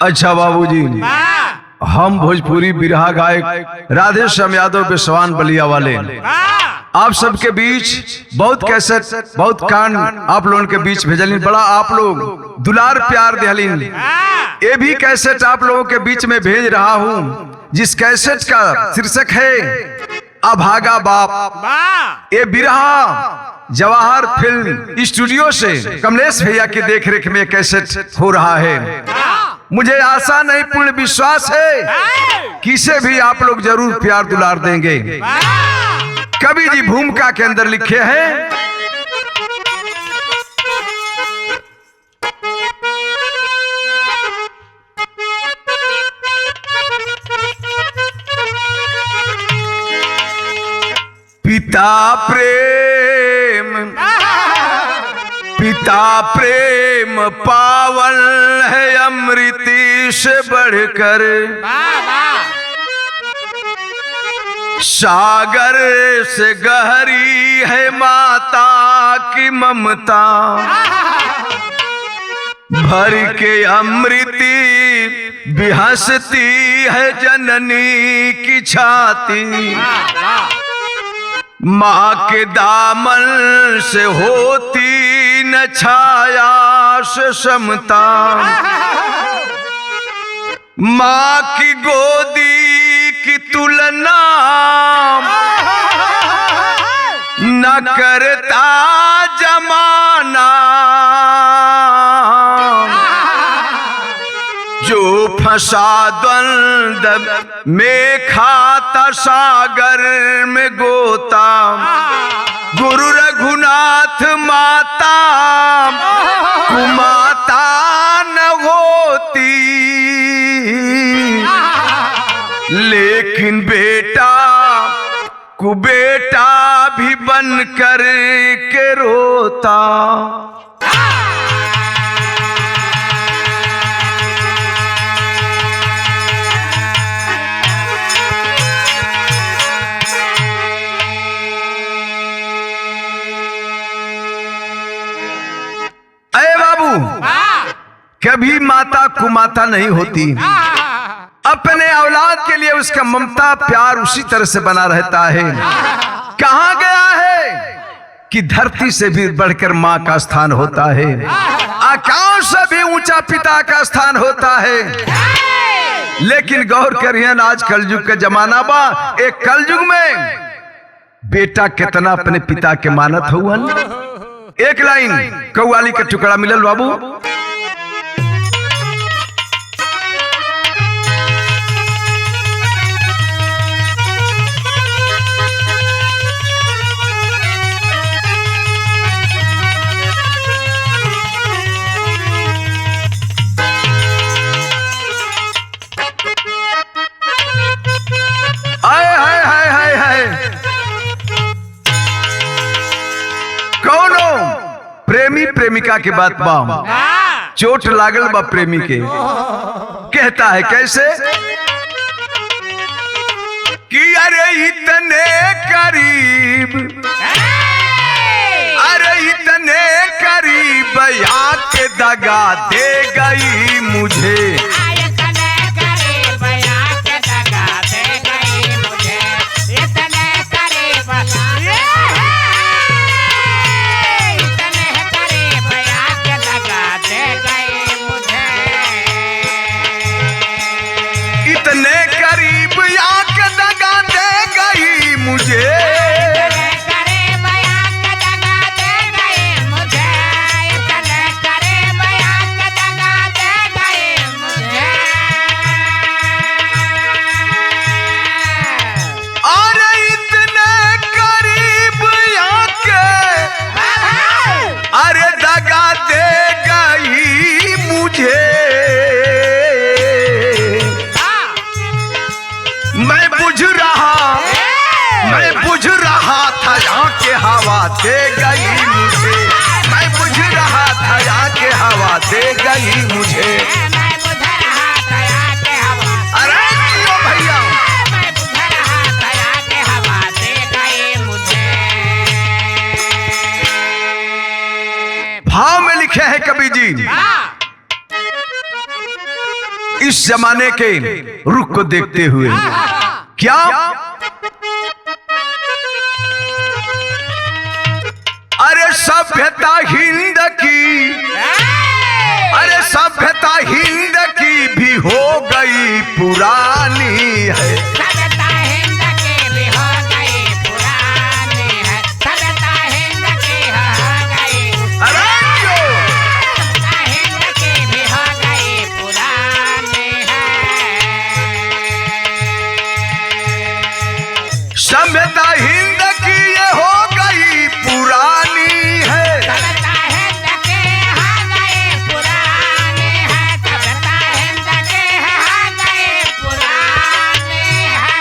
अच्छा बाबूजी, हम भोजपुरी बिरहा गायक राधे श्याम यादव बेसवान बलिया वाले आप सबके बीच बहुत कैसेट बहुत कान आप लोगों के बीच भेजलिन। बड़ा आप लोग दुलार प्यार देहलिन। ये भी कैसेट आप लोगों के बीच में भेज रहा हूँ, जिस कैसेट का शीर्षक है अभागा बाप। ये बिरहा जवाहर फिल्म स्टूडियो से कमलेश भैया की देखरेख में कैसेट हो रहा है। मुझे आशा नहीं पूर्ण विश्वास है कि इसे भी आप लोग जरूर प्यार दुलार देंगे। कवि जी भूमिका के अंदर लिखे हैं, पिता प्रेम पावन है अमृति से बढ़कर, सागर से गहरी है माता की ममता, भर के अमृति भी हंसती है जननी की छाती, माँ के दामन से होती न छाया से समता, माँ की गोदी की तुलना न करता जमाना, जो फंसा द्वंद में खाता सागर में गोता, गुरु रघुनाथ माता कुमाता न होती, लेकिन बेटा कुबेटा भी बन कर के रोता। कभी माता कुमाता नहीं होती, अपने औलाद के लिए उसका ममता प्यार उसी तरह से बना रहता है। कहा गया है कि धरती से भी बढ़कर माँ का स्थान होता है, आकाश से भी ऊंचा पिता का स्थान होता है। लेकिन गौर करिए, आज कलयुग का जमाना बा, एक कलयुग में बेटा कितना अपने पिता के मानत हुआ। एक लाइन कव्वाली का टुकड़ा मिलल बाबू, प्रेमिका के बात बा, चोट लागल बा प्रेमी के, कहता है कैसे कि अरे इतने करीब, अरे इतने करीब आके दगा दे गई मुझे, दे गई मुझे, मैं बुझ रहा था आके हवा दे गई मुझे, मैं बुझ रहा था आके हवा, अरे क्यों भैया, मैं बुझ रहा था आके हवा दे गई मुझे। भाव में लिखे हैं कवि जी, इस जमाने के रुख को देखते हुए। क्या अरे सभ्यता हिंद की, अरे सभ्यता हिंद की भी हो गई पुरानी है। सभ्यता हिंद की भी हो गई पुरानी है। सभ्यता हिंद की हो गई, अरे सभ्यता हिंद की भी हो गई पुरानी है। सभ्यता हिंद की ये हो गई पुरानी है। सभ्यता हिंद की हो गई पुरानी है। सभ्यता हिंद की हो गई पुरानी है।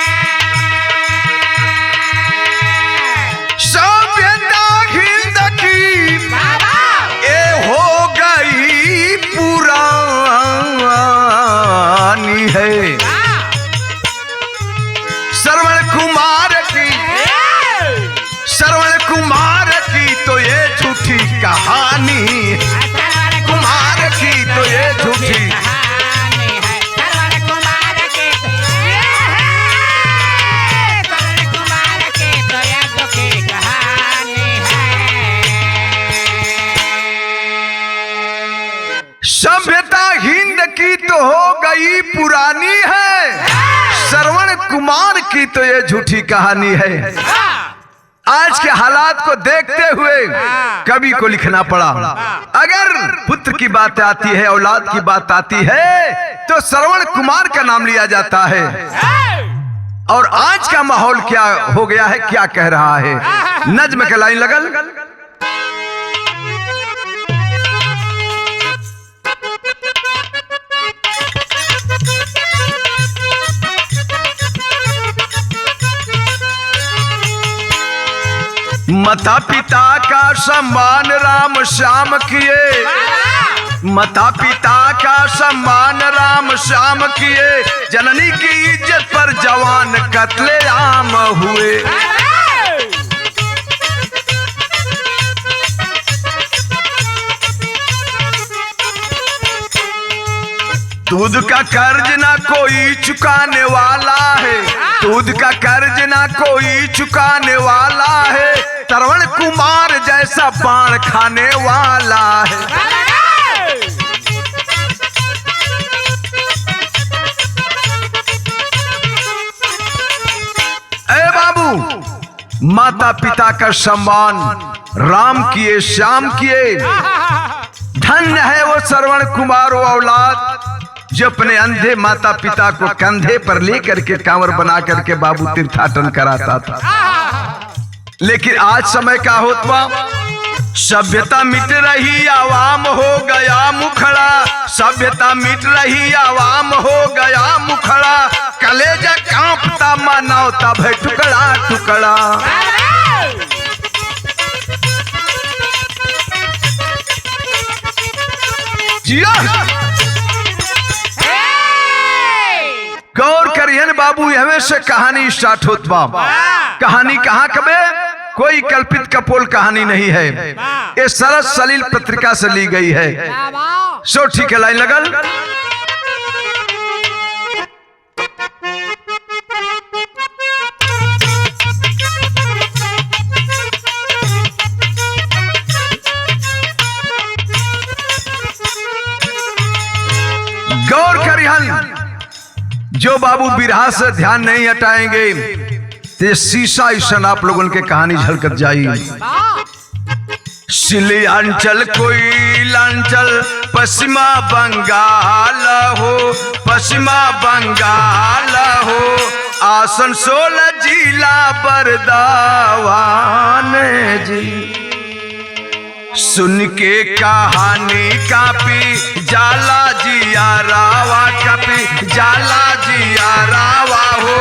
सभ्यता हिंद की बाबा ये हो गई पुरानी है। श्रवण कुमार की, श्रवण कुमार की तो ये झूठी कहानी, कुमार की तो ये झूठी। कहानी है। श्रवण कुमार की तो ये है। श्रवण कुमार की तो ये झूठी कहानी है। सभ्यता हिंद की तो हो गई पुरानी है, श्रवण कुमार की तो ये झूठी कहानी है। आज के हालात को देखते हुए कवि को लिखना पड़ा। अगर पुत्र की बात आती है, औलाद की बात आती है, तो श्रवण कुमार का नाम लिया जाता है। और आज का माहौल क्या हो गया है, क्या कह रहा है। नज्म के लाइन लगल। माता पिता का सम्मान राम श्याम किए, माता पिता का सम्मान राम श्याम किए, जननी की इज्जत पर जवान कत्लेआम हुए। दूध का कर्ज ना कोई चुकाने वाला है, दूध का कर्ज ना कोई चुकाने वाला है, श्रवण कुमार जैसा बाण खाने वाला है। ए बाबू, माता पिता का सम्मान राम किए श्याम किए। धन्य है वो श्रवण कुमार वो औलाद जो अपने अंधे माता पिता को कंधे पर लेकर के कांवर बना करके बाबू तीर्थाटन कराता था। लेकिन आज समय का होता, सभ्यता मिट रही आवाम हो गया मुखड़ा, सभ्यता मिट रही आवाम हो गया मुखड़ा, कलेजा कांपता मानवता भय टुकड़ा टुकड़ा। गौर करियन बाबू, हमें से कहानी स्टार्ट होत बा। कहानी कहाँ कबे, कोई कल्पित कपोल कहानी नहीं है, ये सरस सलील पत्रिका से ली गई है। सो ठीक है, लाइन लगल। गौर करियन, जो बाबू बिरहा से ध्यान नहीं हटाएंगे ते शीशा ईशन आप लोगों के कहानी झलकत जाई। शिलियांचल कोयलांचल पश्चिमा बंगाल हो, पश्चिमा बंगाल हो, आसनसोल जिला बरदावान जी। सुन के कहानी कापी जाला जिया रावा, कापी जाला जिया रावा हो,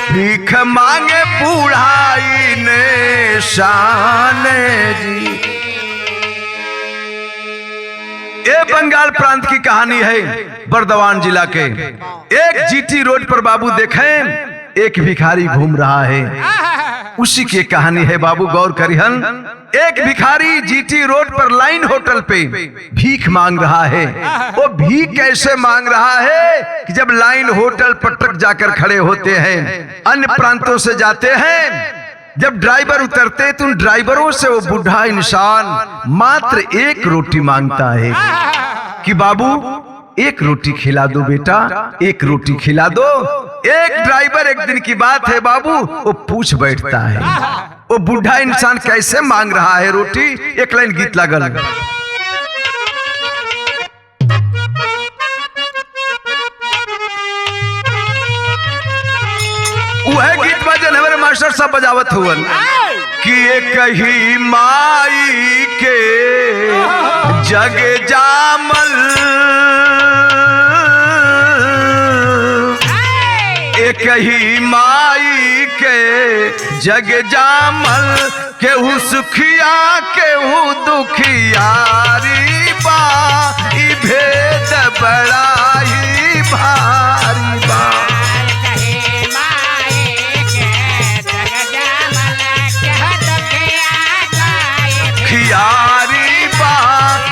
भीख मांगे बूढ़ाई ने शान जी। ये बंगाल प्रांत की कहानी है, बर्दवान जिला के एक जीटी रोड पर बाबू देखें एक भिखारी घूम रहा है। उसी की कहानी है बाबू, गौर करिहन। एक भिखारी जीटी रोड पर लाइन होटल पे भीख मांग रहा है। वो भीख कैसे मांग रहा है कि जब लाइन होटल पर ट्रक जाकर खड़े होते हैं, अन्य प्रांतों से जाते हैं, जब ड्राइवर उतरते तो उन ड्राइवरों से वो बूढ़ा इंसान मात्र एक रोटी मांगता है कि बाबू एक रोटी खिला दो बेटा, एक रोटी खिला दो। एक ड्राइवर, एक दिन की बात है बाबू, वो पूछ बैठता है वो बूढ़ा इंसान कैसे मांग रहा है रोटी। एक लाइन गीत लागल, वह गीत बजन हमारे मास्टर साहब बजावत हुआ कि एक ही माई के जग जामल, एक ही माई के जग जामल, केहू सुखिया केहू दुखियारी बा, ई भेद बड़ा ही भारी बा। खियारी बा,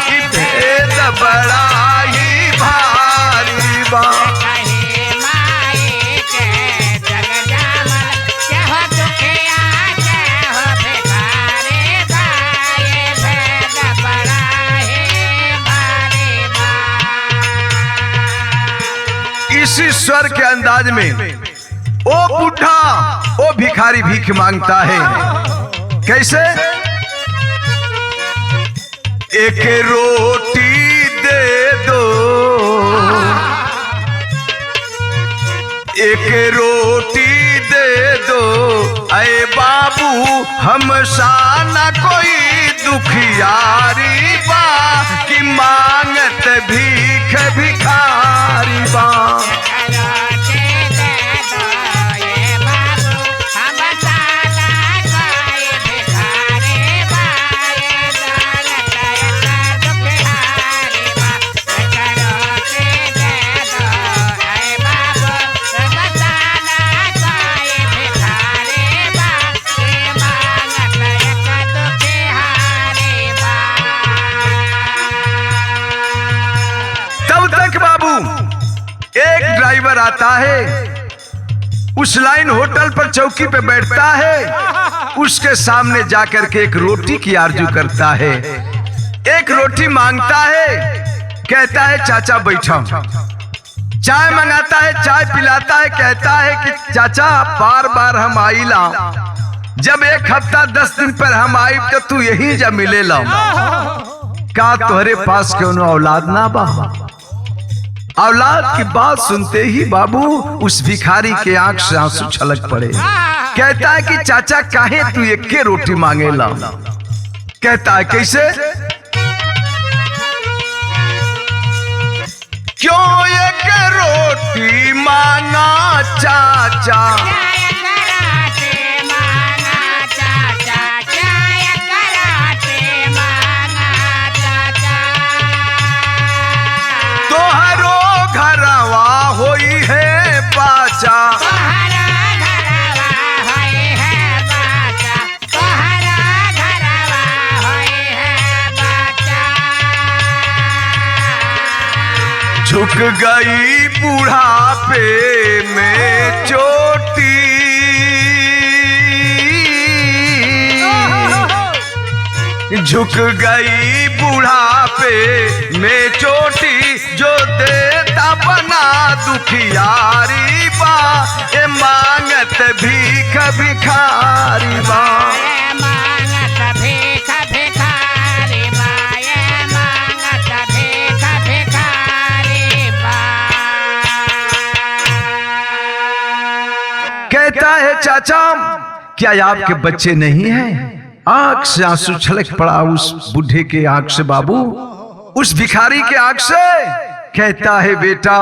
ई भेद बड़ा ही भारी बा। इसी स्वर के अंदाज में ओ बूढ़ा, ओ भिखारी भीख मांगता है। कैसे? एक रोटी दे दो, एक रोटी दे दो, अरे बाबू हम साना कोई दुखियारी बा, कि मांगत भीख भिखारी बा। एक ड्राइवर आता है, उस लाइन होटल पर चौकी पे बैठता है, उसके सामने जाकर के एक रोटी की आरजू करता है, एक रोटी मांगता है। कहता है चाचा बैठो, चाय मंगाता है, चाय पिलाता है, कहता है कि चाचा बार बार हम आईला, जब एक हफ्ता 10 दिन पर हम आई तो तू यही जब मिलेला, का तोहरे पास क्यों औलाद ना बा। औलाद की बात सुनते ही बाबू उस भिखारी के आंख से आंसू छलक पड़े। कहता है कि चाचा काहे तू एक के रोटी मांगेला। कहता है कैसे? क्यों एक रोटी मांगा चाचा, होई है बाचा, झुक गई बुढ़ापे में चोटी, झुक गई बुढ़ापे में चोटी, जो देता बना दुखियारी बा, ए मांगत भीख भिखारी बा। मांगत भीख भिखारी बा, मांगत भीख भिखारी बा। कहता है चाचा क्या आपके बच्चे नहीं हैं? आंख से आंसू छलक पड़ा उस बूढ़े के आंख से बाबू, उस भिखारी के आंख से। कहता है बेटा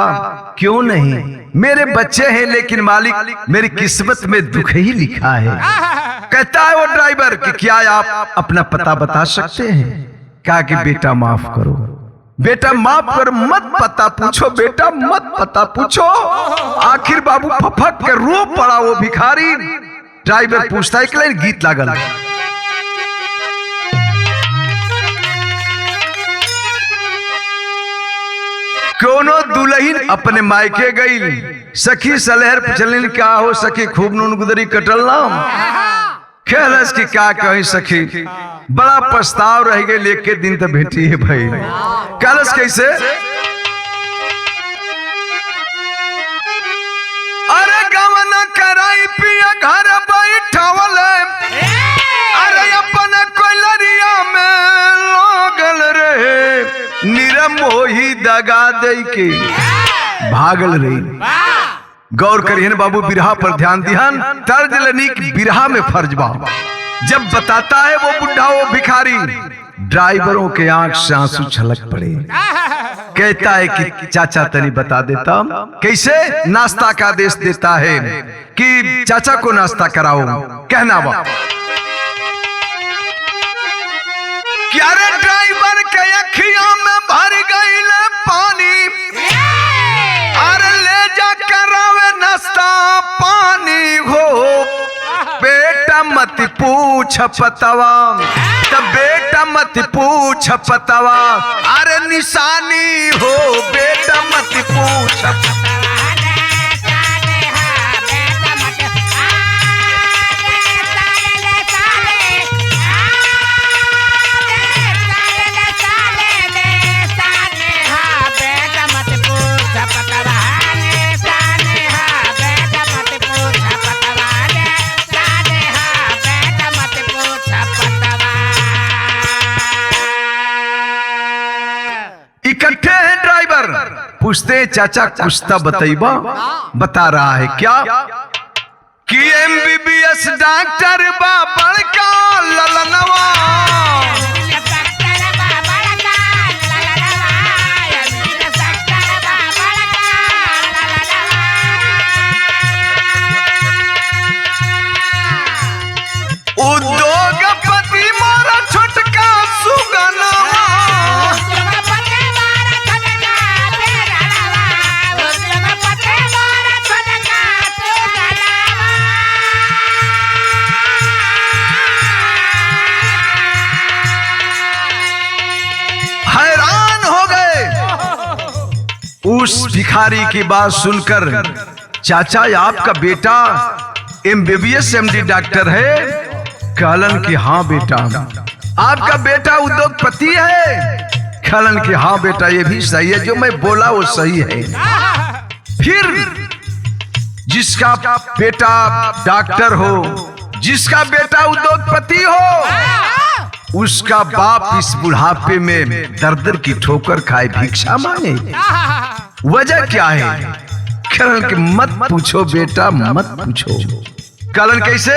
क्यों नहीं, मेरे बच्चे हैं लेकिन मालिक मेरी किस्मत में दुख ही लिखा है। कहता है वो ड्राइवर कि क्या आप अपना पता बता सकते हैं? कहा कि बेटा माफ करो, बेटा माफ कर, मत पता पूछो बेटा, मत पता पूछो। आखिर बाबू फफक के रो पड़ा वो भिखारी। ड्राइवर पूछता है कि गीत लागल। कोनो दुल्हन अपने मायके गई, सखी सलहर चलन क्या हो सखी खूब नून गुदरी कटल नाम। कहलस की क्या कही सखी, बड़ा पछताव रह गए लेके दिन तो भेटी है भाई। कहलस कैसे, अरे गवन कराई पिया घर बैठवल, अरे अपन कोयलरिया में लागल रे, निरमोही दगा दे के भागल रही। गौर करिए बाबू, बिरहा पर ध्यान दिहन, तर्ज लनीक बिरहा में फर्ज बा। जब बताता है वो बुढ़ा वो भिखारी, ड्राइवरों के आंख से आंसू छलक पड़े। कहता है कि चाचा तनी बता देता कैसे नाश्ता का आदेश देता है कि चाचा को नाश्ता कराओ। कहना बा क्या रे ड्राइवर के अखियों में भर गई पानी, अरे ले जा करावे नाश्ता पानी हो, बेटा मत पूछ पतवा, तब बेटा मत पूछ पतवा, अरे निशानी हो बेटा मत पूछ पतवा। इकट्ठे हैं ड्राइवर, पूछते हैं चाचा कुछ तो बताइबा। बता रहा है क्या कि MBBS डॉक्टर बा बड़का ललनवा, उद्योगपति मारा छोटका सुगनवा, उस भिखारी की बात सुनकर चाचा आपका बेटा MBBS MD डॉक्टर है। कहलन कि हाँ बेटा, आपका बेटा उद्योगपति है। कहलन कि हाँ बेटा ये भी सही है, जो मैं बोला वो सही है। फिर जिसका बेटा डॉक्टर हो, जिसका बेटा उद्योगपति हो, उसका बाप इस बुढ़ापे में दर-दर की ठोकर खाए भिक्षा मांगे। वजह क्या है? कहलन कि मत पूछो बेटा मत पूछो। कहलन कैसे?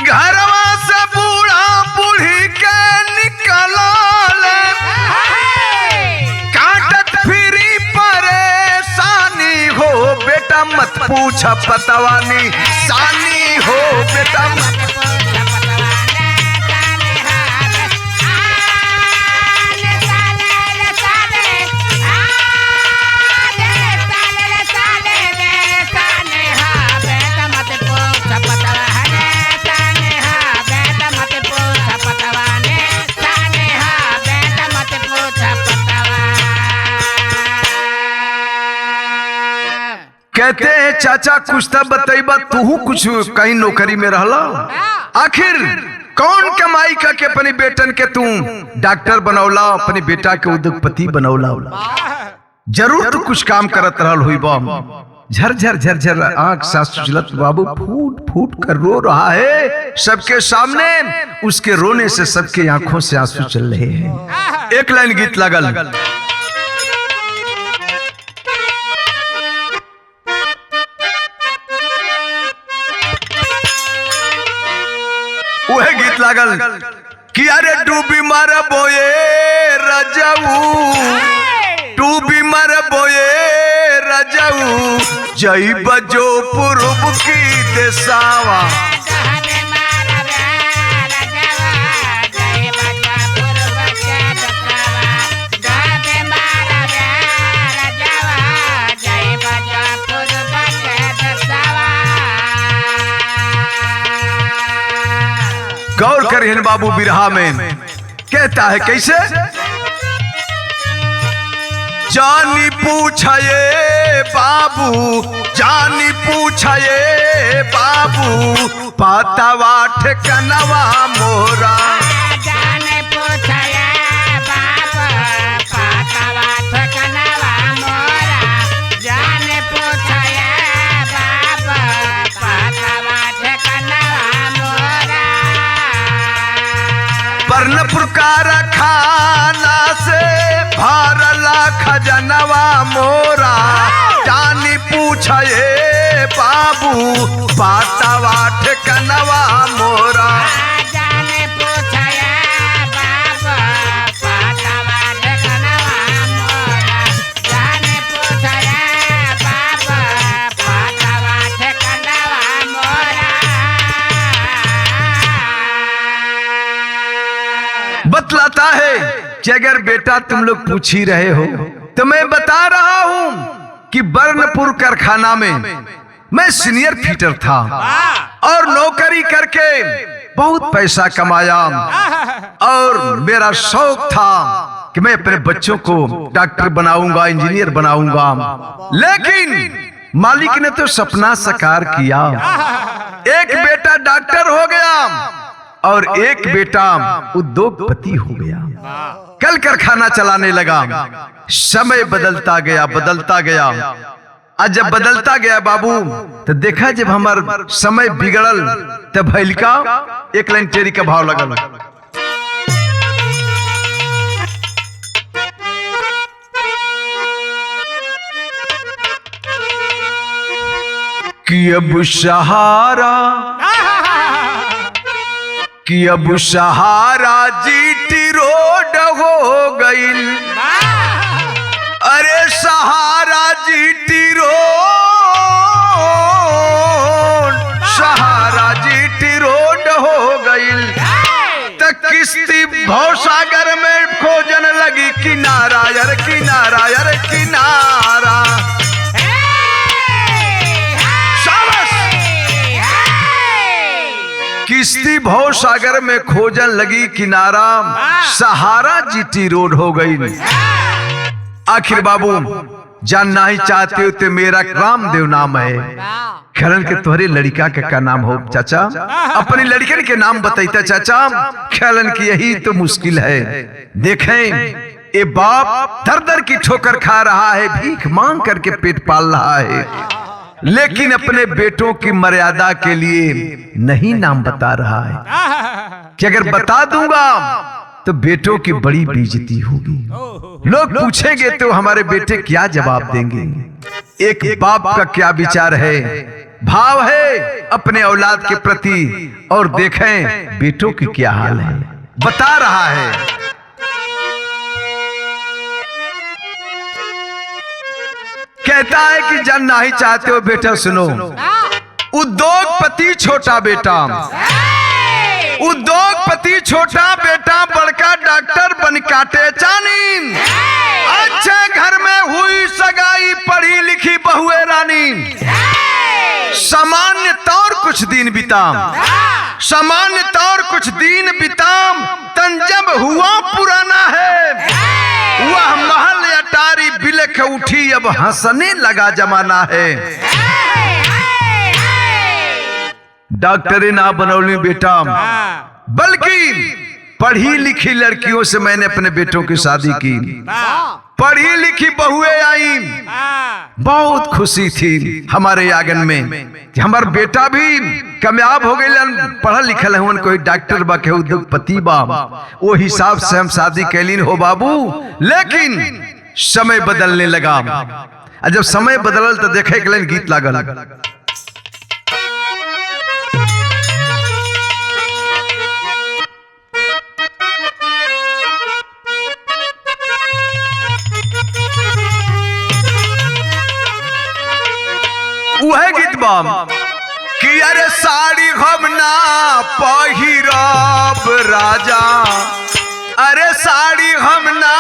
घरवा से बूढ़ा बूढ़ी के निकलल, काटत फिरी परेशानी हो, बेटा मत पूछ पतवानी सानी हो, बेटा मत कहते हैं चाचा कुछ तो बताइबा, तू कुछ कहीं नौकरी में रहला, आखिर कौन कमाई करके अपने बेटन के तू डॉक्टर बनौला, अपने बेटा के उद्योगपति बनौला? जरूर तू कुछ काम करत रहल हुई बा। झरझर झरझर आंख से सुजलत बाबू फूट फूट कर रो रहा है सबके सामने। उसके रोने से सबके आंखों से आंसू चल रहे हैं। एक लाइन गीत लगल, वह गीत लागल कि अरे डूबी मार बोए रजाऊ, डूबी मार बोए रजाऊ, जई बजो पूर्व की देसावा। करिहन बाबू बिरहा में। कहता है कैसे? जानी पूछे बाबू, जानी पूछे बाबू, पातावा ठिकनवा मोरा। जाने पूछे बाबा पातावा ठिकनवा मोरा, जाने पूछे बाबा पातावा ठिकनवा मोरा। बर्नपुर कारखाना से भरला खजनवा मोरा, जानी पूछे बाबू, पातावा ठिकनवा मोरा। जाने पूछे बाबा पातावा ठिकनवा मोरा, जाने पूछे बाबा पातावा ठिकनवा मोरा। बतलाता है कि अगर बेटा तुम लोग पूछ ही रहे हो तो मैं बता रहा हूं कि बर्नपुर कारखाना में मैं सीनियर फीटर था और नौकरी करके बहुत पैसा कमाया और मेरा शौक था कि मैं अपने बच्चों को डॉक्टर बनाऊंगा, इंजीनियर बनाऊंगा। लेकिन मालिक ने तो सपना साकार किया। एक बेटा डॉक्टर हो गया और एक बेटा उद्योगपति हो गया, कल कारखाना चलाने लगा। समय बदलता गया, बदलता गया। आज जब बदलता गया बाबू तो देखा जब हमार समय बिगड़ल तब भैलिका एक लाइन टेरी का भाव लगल। कि अब सहारा, कि अब सहारा जीटी रोड हो गई। अरे सहारा जीटी रोड, सहारा जीटी रोड हो गई। तो किश्ती भवसागर में खोजन लगी किनारा, यार किनारा, यार किनारा। किश्ती भवसागर में खोजन लगी किनारा, सहारा जीटी रोड हो गई। आखिर बाबू जानना ही चाहते हो तो मेरा रामदेव नाम है। ख्यालन के तुम्हारे लड़का के क्या नाम हो चाचा? अपनी लड़कन के नाम बताइता चाचा। ख्यालन की यही तो मुश्किल है। देखें ये बाप दर दर की ठोकर खा रहा है, भीख मांग करके पेट पाल रहा है, लेकिन अपने बेटों की मर्यादा के लिए नहीं नाम बता रहा है कि अगर बता दूंगा तो बेटों की बड़ी बेइज्जती होगी। लोग पूछेंगे तो हमारे बेटे क्या जवाब देंगे। एक बाप का क्या विचार है, भाव है अपने औलाद के प्रति, और देखें बेटों की क्या हाल है, बता रहा है। कहता है कि जानना ही चाहते हो बेटा सुनो। उद्योगपति छोटा बेटा, उद्योगपति छोटा बेटा, बड़का डॉक्टर बन काटे चानी। अच्छे घर में हुई सगाई, पढ़ी लिखी बहुए रानी। सामान्य तौर कुछ दिन बिता, सामान्य तौर कुछ दिन बिता, तन जब हुआ पुराना है, वह महल अटारी बिलख उठी, अब हंसने लगा जमाना है। डॉक्टर ना बनौली बेटा, बल्कि पढ़ी लिखी लड़कियों से मैंने अपने बेटों की शादी की। पढ़ी लिखी बहुएं आई, बहुत खुशी थी हमारे आंगन में कि हमारा बेटा भी कामयाब हो गए, पढ़ा लिखल है, कोई डॉक्टर बा, के उद्योगपति बा। वो हिसाब से हम शादी कैलीन हो बाबू। लेकिन समय बदलने लगा, और जब समय बदलल तो देखे के लिए गीत लागल। वह गीत बाम कि अरे साड़ी हम ना पहिरब राजा, अरे साड़ी हम ना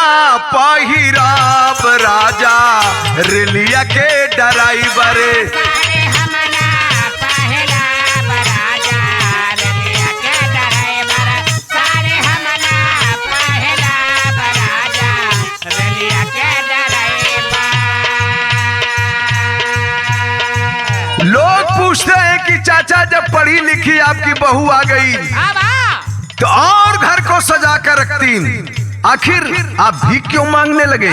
पहिरब राजा, रेलिया के ड्राइवर। चाचा जब पढ़ी लिखी आपकी बहू आ गई बाबा तो और घर को सजा कर रखती, आखिर आप भीख क्यों मांगने लगे?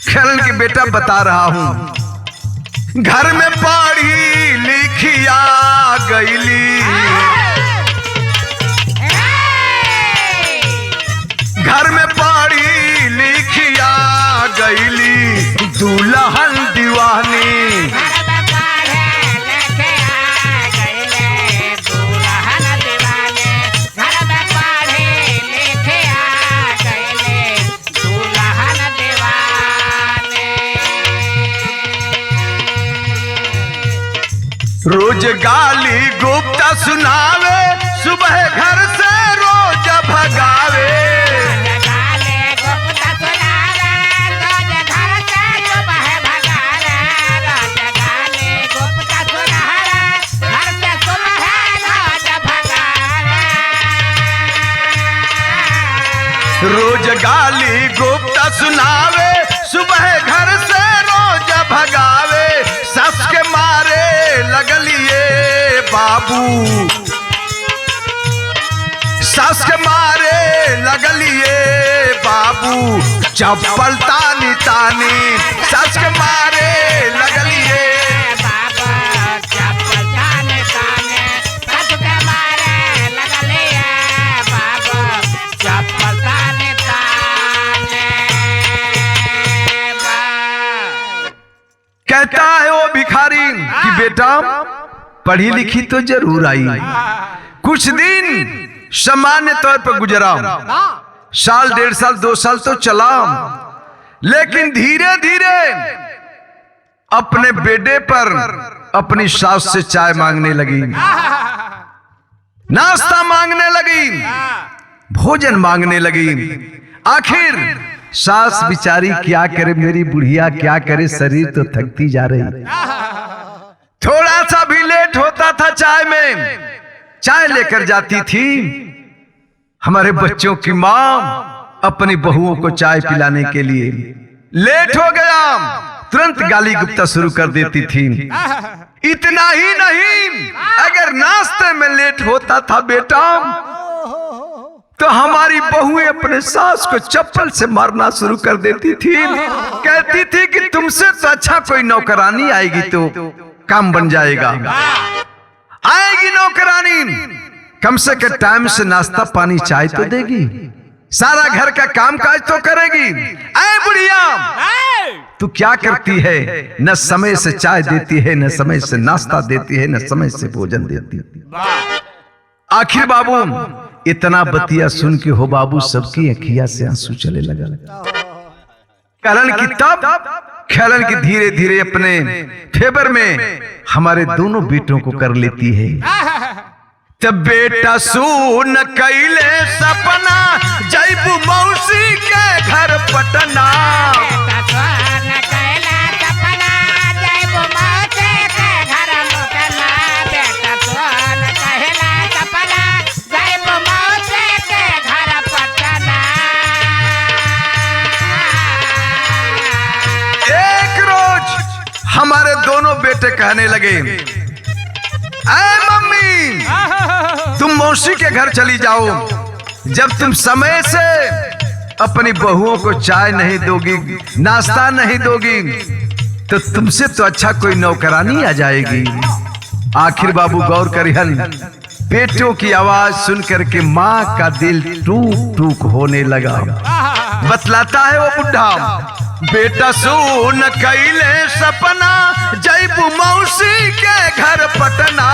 खेलन की बेटा बता रहा हूं, घर में पढ़ी लिखी आ गईली, घर में पढ़ी लिखी आ गईली, दुल्हन दीवानी। घर में पढ़े लिखे आ गईले दुल्हन दीवाने, घर में पढ़े लिखे आ गईले दुल्हन दीवाने। रोज गाली गुप्ता सुनावे, सुबह घर से रोज भगावे, गाले गुप्ता सुनावे, रोज घर से सुबह भगावे, रोज गाले गुप्ता सुनावे, घर से सुबह रोज भगावे। रोज गाली गुप्ता सुनावे, सुबह घर से रोज भगावे, सस के मारे लगलिए बाबू, सस के मारे लगलिए बाबू, चप्पल तानी तानी, सस के मारे लगलिए। बाबा चप्पल ताने ताने, सस के मारे लगले बाबा चप्पल ताने ताने। कहता है वो भिखारी कि बेटा पढ़ी लिखी तो जरूर आई, कुछ दिन सामान्य तौर पर गुजरा, साल 1.5 साल 2 साल तो चला, लेकिन धीरे धीरे अपने बेटे पर अपनी सास से चाय मांगने लगी, नाश्ता मांगने लगी, भोजन मांगने लगी। आखिर सास बिचारी क्या करे, मेरी बुढ़िया क्या करे, शरीर तो थकती जा रही। थोड़ा सा भी लेट होता था चाय में, चाय लेकर जाती थी हमारे बच्चों की मां अपनी बहुओं को चाय पिलाने के लिए। लेट हो गया तुरंत गाली गुप्ता शुरू कर देती थी। इतना ही नहीं, अगर नाश्ते में लेट होता था बेटा तो हमारी बहुएं अपने सास को चप्पल से मारना शुरू कर देती थी। कहती थी कि तुमसे तो अच्छा कोई नौकरानी आएगी तो काम बन जाएगा, आएगी नौकरानी कम से कम टाइम से नाश्ता पानी चाय तो देगी, सारा घर का काम काज तो करेगी। ऐ बुढ़िया तू क्या करती है, न समय से चाय देती है, न समय से नाश्ता देती है, न समय से भोजन देती है। आखिर बाबू इतना बतिया सुन के हो बाबू सबकी अखियां से आंसू चले लगा। कारण की तब खेलन की धीरे धीरे अपने फेवर में हमारे दोनों बेटों को कर लेती है। तब बेटा सुन कैले सपना, जैबू मौसी के घर पटना, हमारे दोनों बेटे कहने लगे, ऐ मम्मी तुम मौसी के घर चली जाओ, जब तुम समय से अपनी बहुओं को चाय नहीं दोगी, नाश्ता नहीं दोगी, तो तुमसे तो अच्छा कोई नौकरानी आ जाएगी। आखिर बाबू गौर करिहन, बेटों की आवाज सुनकर के माँ का दिल टूक टूक होने लगा। बतलाता है वो बुढ़ा, बेटा सुन कैले सपना, जैबू मौसी के घर पटना,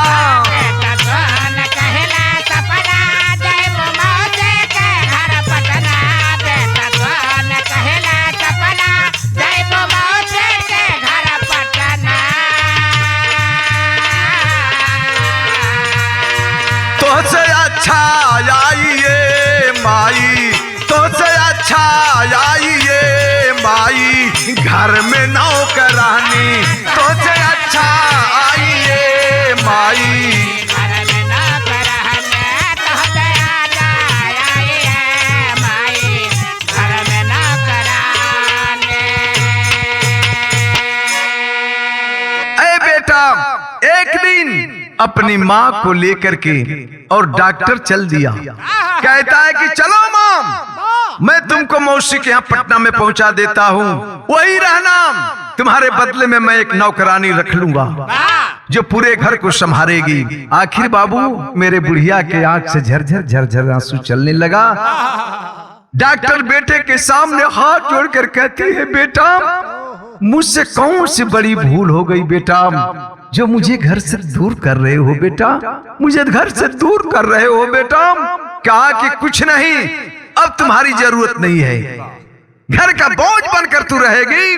तो से अच्छा आइए माई, तो से अच्छा आइए माई, घर में नौकरानी, तो से अच्छा आइए माई, घर में नौकरानी, तो से अच्छा आइए माई, घर में नौकरानी। ए बेटा एक दिन अपनी माँ को लेकर के और डॉक्टर चल दिया। कहता है कि चलो माम, मैं तुमको मौसी के यहाँ पटना में पहुंचा देता हूँ, वही रहना, तुम्हारे बदले में मैं एक नौकरानी रख लूंगा जो पूरे घर को संभालेगी। आखिर बाबू मेरे बुढ़िया के आंख से झरझर झरझर आंसू चलने लगा। डॉक्टर बेटे के सामने हाथ जोड़कर कहती है, बेटा मुझसे कौन सी बड़ी भूल हो गई बेटा, जो मुझे घर से दूर कर रहे हो बेटा, मुझे घर से दूर कर रहे हो बेटा। कहा कि कुछ नहीं, अब तुम्हारी जरूरत नहीं है, घर का बोझ बनकर तू रहेगी।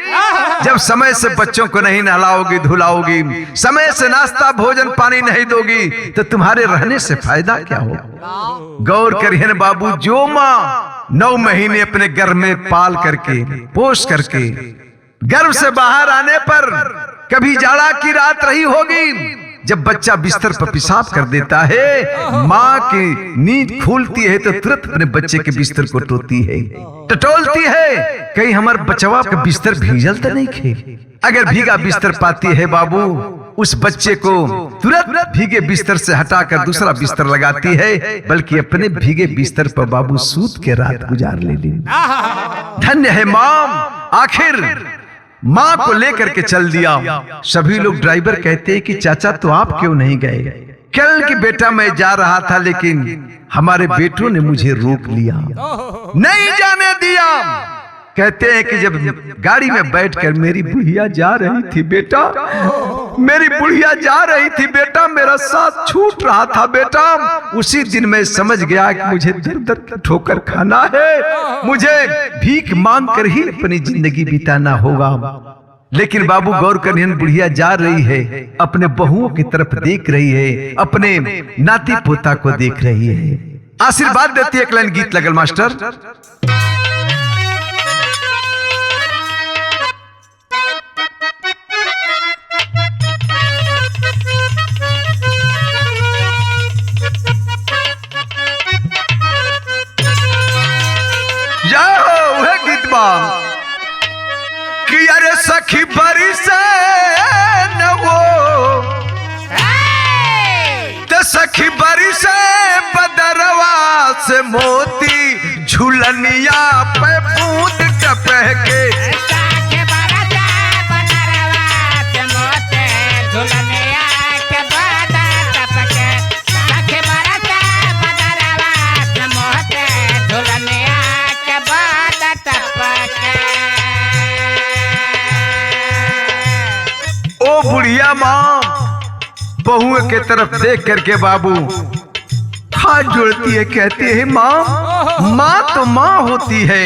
जब समय से बच्चों को नहीं नहलाओगी धुलाओगी, समय से नाश्ता भोजन पानी नहीं दोगी, तो तुम्हारे रहने से फायदा क्या होगा। गौर करिए बाबू, जो माँ 9 महीने अपने गर्भ में पाल करके पोष करके गर्भ से बाहर आने पर कभी जाड़ा की रात रही होगी, जब बच्चा बिस्तर पर पेशाब कर देता है, माँ की नींद खुलती है तो तुरंत अपने बच्चे के बिस्तर को टोती है, टटोलती है, कहीं हमारे बचवा का बिस्तर भीजल तो नहीं खे। अगर भीगा बिस्तर पाती है बाबू, उस बच्चे को तुरंत भीगे बिस्तर से हटाकर दूसरा बिस्तर लगाती है, बल्कि अपने भीगे बिस्तर पर बाबू सूत के रात गुजार ले ली। धन्य है माँ। आखिर माँ को लेकर के चल दिया। सभी लोग ड्राइवर कहते हैं कि चाचा तो आप क्यों नहीं गए। कल की बेटा मैं जा रहा था, लेकिन हमारे बेटों ने मुझे रोक लिया, नहीं जाने दिया। कहते हैं कि जब गाड़ी में बैठकर मेरी बुढ़िया जा रही थी बेटा, मेरी बुढ़िया जा रही थी बेटा, मेरा साथ छूट रहा था बेटा, उसी दिन मैं समझ गया कि मुझे दर दर की ठोकर खाना है, मुझे भीख मांग कर ही अपनी जिंदगी बिताना होगा। लेकिन बाबू गौर करिए, बुढ़िया जा रही है, अपने बहुओं की तरफ देख रही है, अपने नाती पोता को देख रही है, आशीर्वाद देती है। एक लाइन गीत लगल मास्टर। कि अरे सखी बरी से न वो, तो सखी बरी से बदरवा से मोती, झुलनिया पे बूंद टपह के, बुढ़िया माँ बहुओं के तरफ देख करके बाबू हाथ जोड़ती है, कहती है माँ, माँ तो माँ होती है,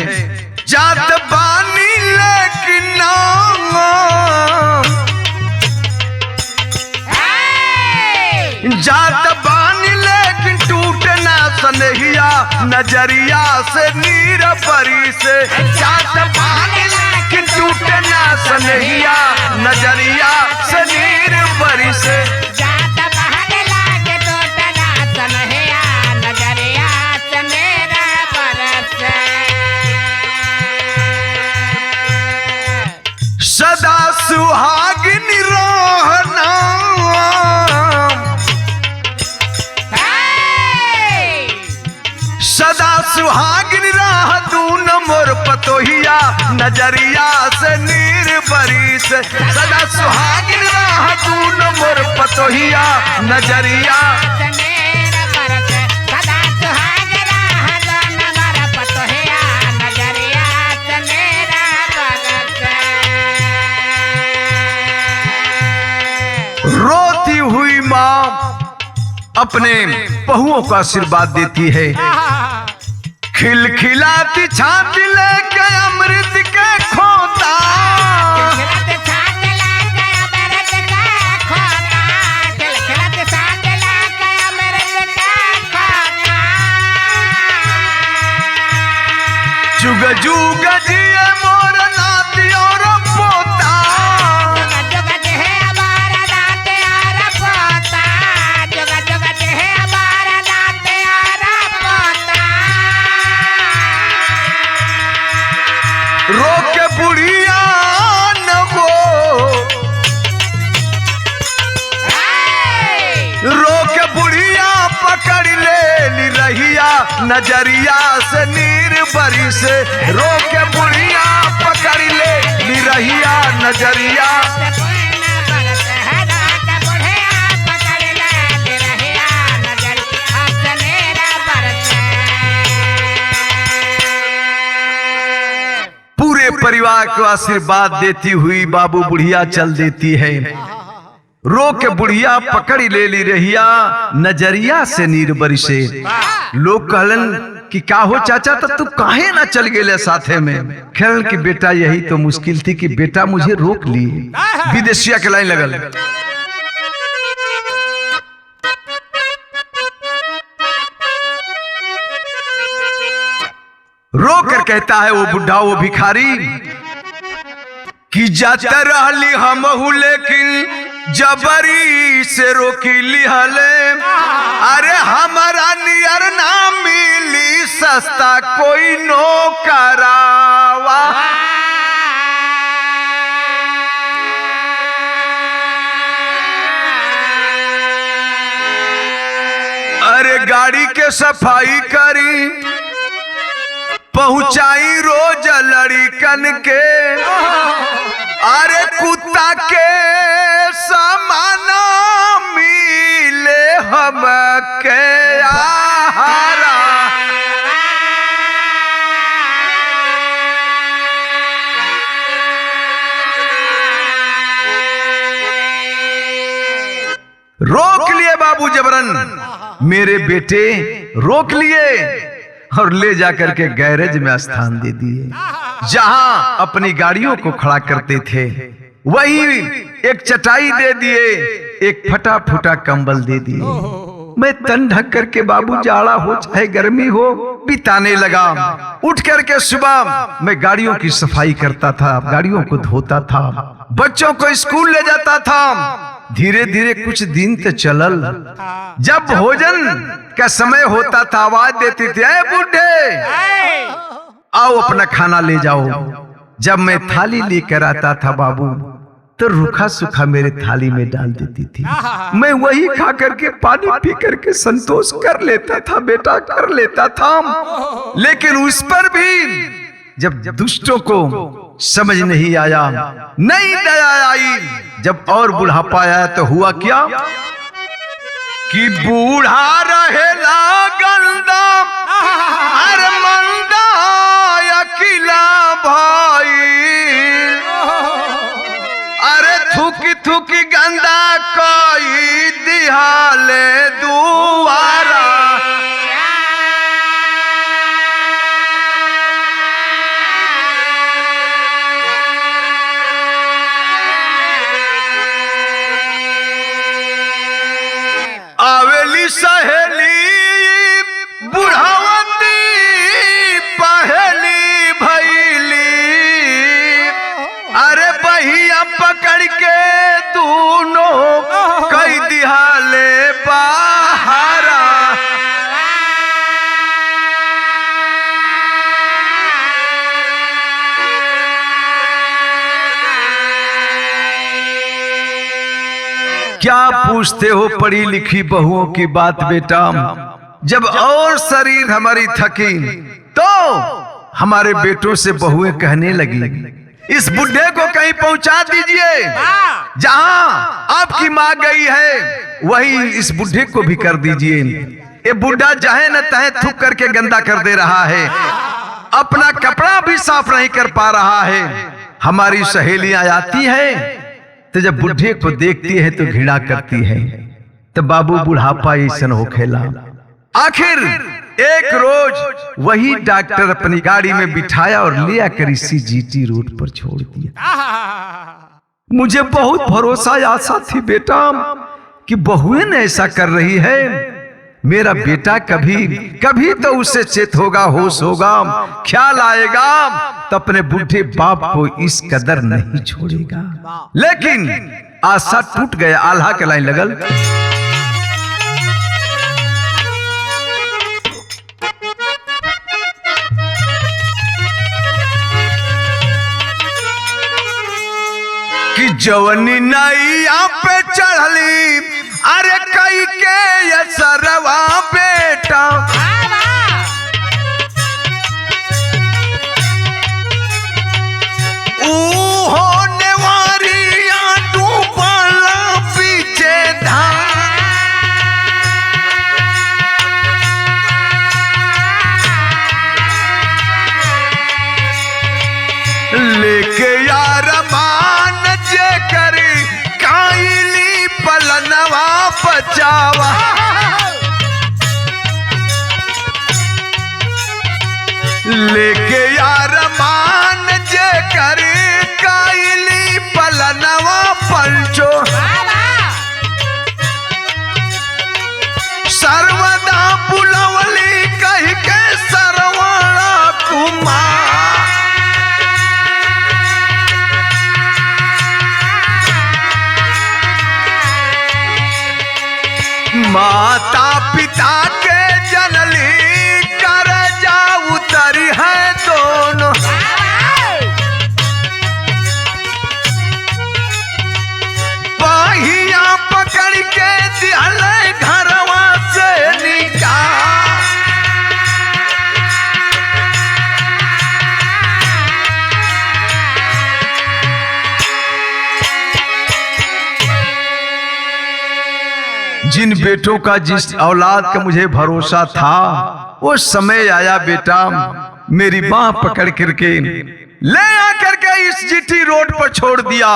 जात बानी लेकिन जात बानी लेकिन टूटना सनहिया, नजरिया से नीर परी से, जात बानी लेकिन टूटना सनहिया, नजरिया से नीर परी से, जात बहने लागे टूटना सनहिया, नजरिया से नीर बरसे। सदा सुहागिन रहना, सदा सुहागिन रह तू न मोर पतोहिया, नजरिया से नीर बरी से, सदा सुहागिन रह तू न मोर पतोहिया, नजरिया से नीर बरसे, सदा सुहागिन रह तू न मोर पतोहिया, नजरिया से नीर बरसे। रोती हुई माँ अपने बहुओं को आशीर्वाद देती है, खिलखिलाती छाती लेके अमृत के खोता, खिलखिलाते छाती लेके अमृत के खोता, खिलखिलाते छाती लेके अमृत के खोता। जुग जुग जिए मोर नाती और पोता, जुग जुग जिए हमारा नाती और पोता, जुग जुग जिए हमारा नाती और पोता। रो के बुढ़िया नजरिया से नीर बरी से रोके बुढ़िया पकड़ ले निरहिया नजरिया पूरे परिवार को आशीर्वाद देती हुई बाबू बुढ़िया चल देती है। रो के बुढ़िया पकड़ ले ली रहिया नजरिया से नीर बरसे। लोग कहलन कि का हो चाचा तो तू काहे ना चल गेले साथे में। कहलन कि बेटा यही तो मुश्किल थी कि बेटा मुझे रोक लिए। विदेशिया के लाइन लगल रो कर कहता है वो बुढ़ा वो भिखारी कि जाते रहली हमहू लेकिन जबरी से रोकी लिहले। अरे हमारा नियर ना मिली सस्ता कोई नौकरावा। अरे गाड़ी के सफाई करी पहुंचाई रोज लड़िकन के। अरे कुत्ता के समान मिले हम के आहारा। रोक लिए बाबू जबरन मेरे बेटे रोक लिए और ले जाकर के गैरेज में स्थान दे दिए जहां अपनी गाड़ियों को खड़ा करते थे। वही एक चटाई दे दिए, एक फटा फूटा कंबल दे दिए। मैं तन ढक करके बाबू जाड़ा हो चाहे गर्मी हो बिताने लगा। उठ करके सुबह मैं गाड़ियों की सफाई करता था, गाड़ियों को धोता था, बच्चों को स्कूल ले जाता था। धीरे धीरे कुछ दिन तो चलल। जब भोजन का समय होता था आवाज देती थी ऐ बूढ़े आओ अपना खाना ले जाओ। जब मैं थाली लेकर आता था बाबू तो रूखा सूखा मेरे थाली में डाल देती थी। मैं वही खा करके पानी पी करके संतोष कर लेता था बेटा, कर लेता था। लेकिन उस पर भी जब दुष्टों को समझ नहीं आया, नहीं दया आई, जब और बुढ़ापा आया तो हुआ क्या कि बूढ़ा रहेला गंदा अरे मंदा अकेला भाई। अरे थूकी थूकी गंदा कोई दिहाले दुआरा। आवेली सहेली बुढ़ावती पहली भैली। अरे बहिया पकड़ के दोनों कई दिहाले बाहरा। क्या पूछते हो पढ़ी लिखी बहुओं की बात बेटा। जब और शरीर हमारी थकी तो हमारे बेटों से बहुएं कहने लगी इस बुढ़े को कहीं पहुंचा दीजिए, जहां आपकी मां गई है वही इस बुढ़े को भी कर दीजिए। ये बुढ़ा जहे न तहे थूक करके गंदा कर दे रहा है, अपना कपड़ा भी साफ नहीं कर पा रहा है। हमारी सहेलियां आती है तो जब बुढ़े को देखती है तो घृणा करती है। तो बाबू बुढ़ापा ऐसा हो खेला। आखिर एक रोज वही डॉक्टर अपनी गाड़ी में बिठाया और ले आकर इसी जीटी रोड पर छोड़ दिया। मुझे बहुत भरोसा आशा थी बेटा कि बहुएं ने ऐसा कर रही है। मेरा बेटा कभी तो उससे चेत होगा, होश होगा, ख्याल आएगा तो अपने बूढ़े बाप को इस कदर नहीं छोड़ेगा। लेकिन आशा टूट गया। आल्हा के लाइन लगल कि जवनी नैया पे चढ़ली अरे कई के ये सरवा बेटा। होने वारिया डूबला पीछे लेके यार मान जे करी काइली पलनवा बचावा लेके यार मान जे करी काइली पलनवा पंचो सर्वदा बुलवली कह के सरवणा कुमार माता पिता के जनली कर जा उतरी है दोनों पहिया पकड़ के दिहल घरवा से निकाल जिन बेटों का जिस औलाद का मुझे भरोसा था वो समय आया बेटा मेरी बाह पकड़ करके ले आकर के इस जीटी रोड पर छोड़ दिया।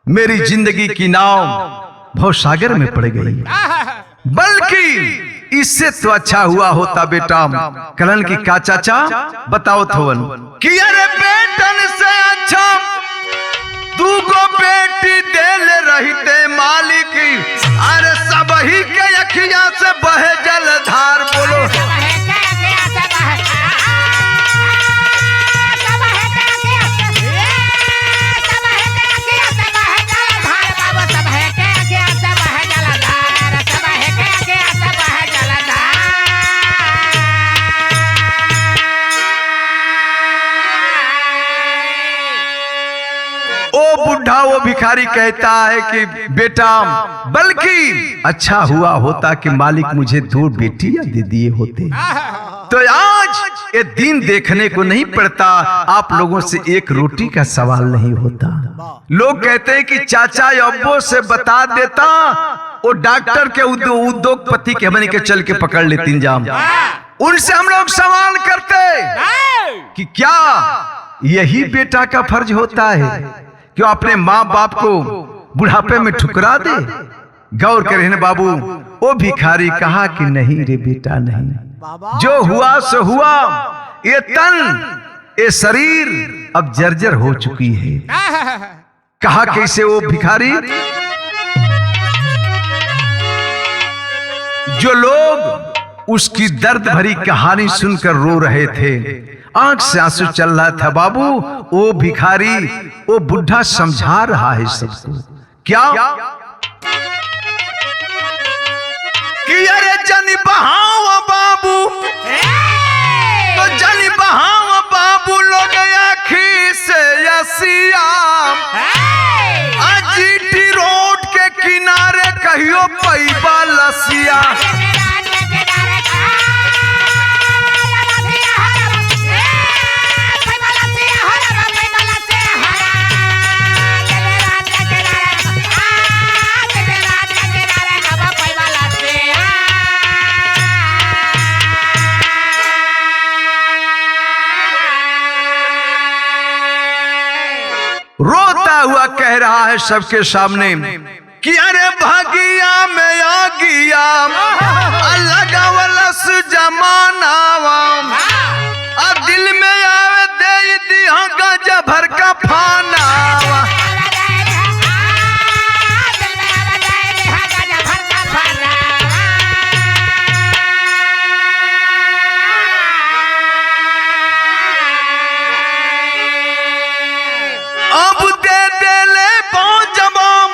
मेरी जिंदगी की नाव भवसागर में पड़ गई, बल्कि इससे तो अच्छा हुआ होता बेटा। कलन की का चाचा बताओ थोवन कि अरे बेटन से अच्छा तू को बेटी देल रहते मालिक अरे सब ही के अखियां से बहे जलधार बोलो बुढ़ा वो भिखारी कहता है कि बेटा बल्कि अच्छा हुआ होता कि मालिक मुझे 2 बेटियां दे दिए होते तो आज ये दिन देखने को नहीं पड़ता, आप लोगों से एक रोटी का सवाल नहीं होता। लोग कहते हैं कि चाचा अब्बो से बता देता वो डॉक्टर के उद्योगपति के बन के चल के पकड़ लेते इंजाम। उनसे हम लोग सवाल करते कि क्या यही बेटा का फर्ज होता है क्यों अपने माँ बाप को बुढ़ापे में ठुकरा दे? गौर करें बाबू, वो भिखारी कहा कि नहीं रे बेटा नहीं, जो हुआ सो हुआ। ये तन ये शरीर अब जर्जर हो चुकी है। कहा कैसे वो भिखारी? जो लोग उसकी दर्द भरी कहानी सुनकर रो रहे थे, आंख से आंसू चल रहा था बाबू, वो भिखारी वो बुढ़ा समझा रहा है सबको। क्या कि अरे जन बहाव बाबू तो जन बहाव बाबू लोग आखी से यसिया जीटी रोड के किनारे कहियो पैबा लसिया। रोता हुआ कह रहा है सबके सामने कि अरे भागिया में आ गया लगवलस जमानावा दिल में आवे दे दिया गज भर का फानावा। अब दे दे ले पहुंचबम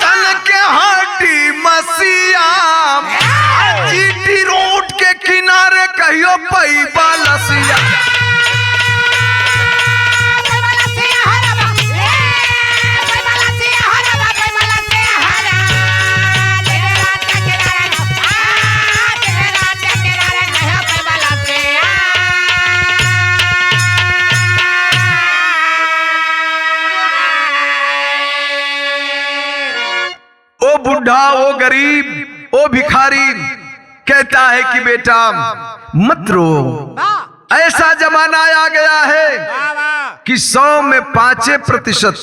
चल के हाटी मसिया जीटी रोड के किनारे कहियो पैबा लसिया। बुढ़ा, वो गरीब, वो भिखारी कहता है कि बेटा मत रो, ऐसा जमाना आ गया है कि 100 में 5%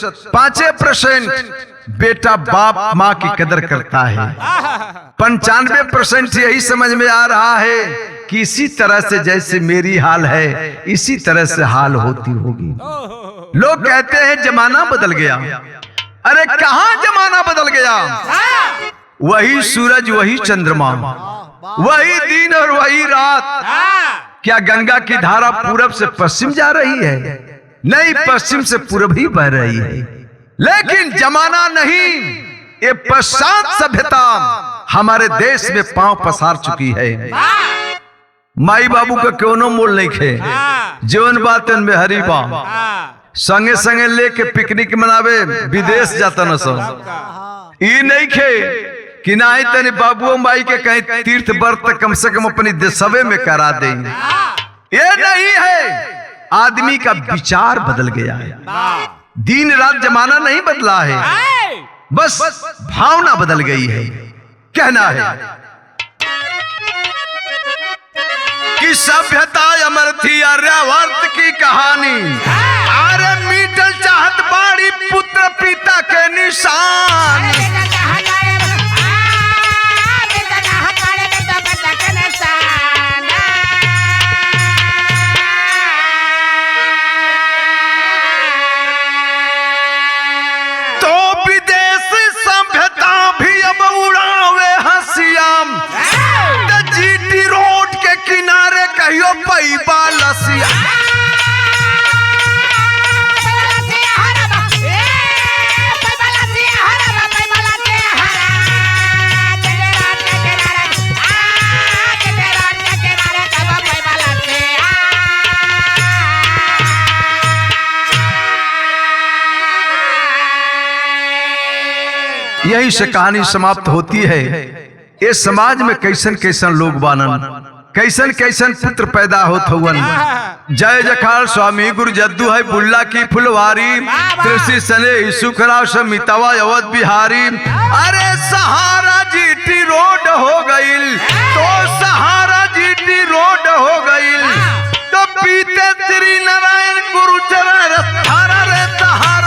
बेटा बाप माँ की कदर करता है। 95% यही समझ में आ रहा है कि इसी तरह से जैसे मेरी हाल है इसी तरह से हाल होती होगी। लोग कहते हैं जमाना बदल गया। अरे कहाँ जमाना बदल गया? वही सूरज, वही चंद्रमा, वही दिन और वही रात। क्या गंगा की धारा पूरब से पश्चिम जा रही है? नहीं, पश्चिम से पूरब ही बह रही है। लेकिन जमाना नहीं, ये पश्चात सभ्यता हमारे देश में पांव पसार चुकी है। माई बाबू का क्यों मोल नहीं खे, जीवन बातन में हरी बा, संगे संगे लेके पिकनिक मनावे विदेश जाता न सो। ई नहीं खे कि ना ही तनी बाबू माई के कहीं तीर्थ व्रत कम से कम अपनी देशवे में करा दे। ये नहीं है, आदमी का विचार बदल गया है। दिन रात जमाना नहीं बदला है, बस भावना बदल गई है। कहना है कि सभ्यता अमर थी आर्यावर्त की कहानी, अरे मीटल चाहत बाड़ी पुत्र पिता के निशान। जीटी रोड के किनारे कहियो पैबा लसिया। यही से कहानी समाप्त होती है। ये समाज में कैसन कैसन लोग बानन, कैसन कैसन पुत्र पैदा होत हुवन। जय जखाड़ स्वामी गुरु जद्दू है बुल्ला की फुलवारी, त्रिशी सने सुखराव समितवा अवध बिहारी। अरे सहारा जीटी रोड हो गईल, तो सहारा जीटी रोड हो गईल, तो पीते श्री नारायण गुरु चरण रे सहारा।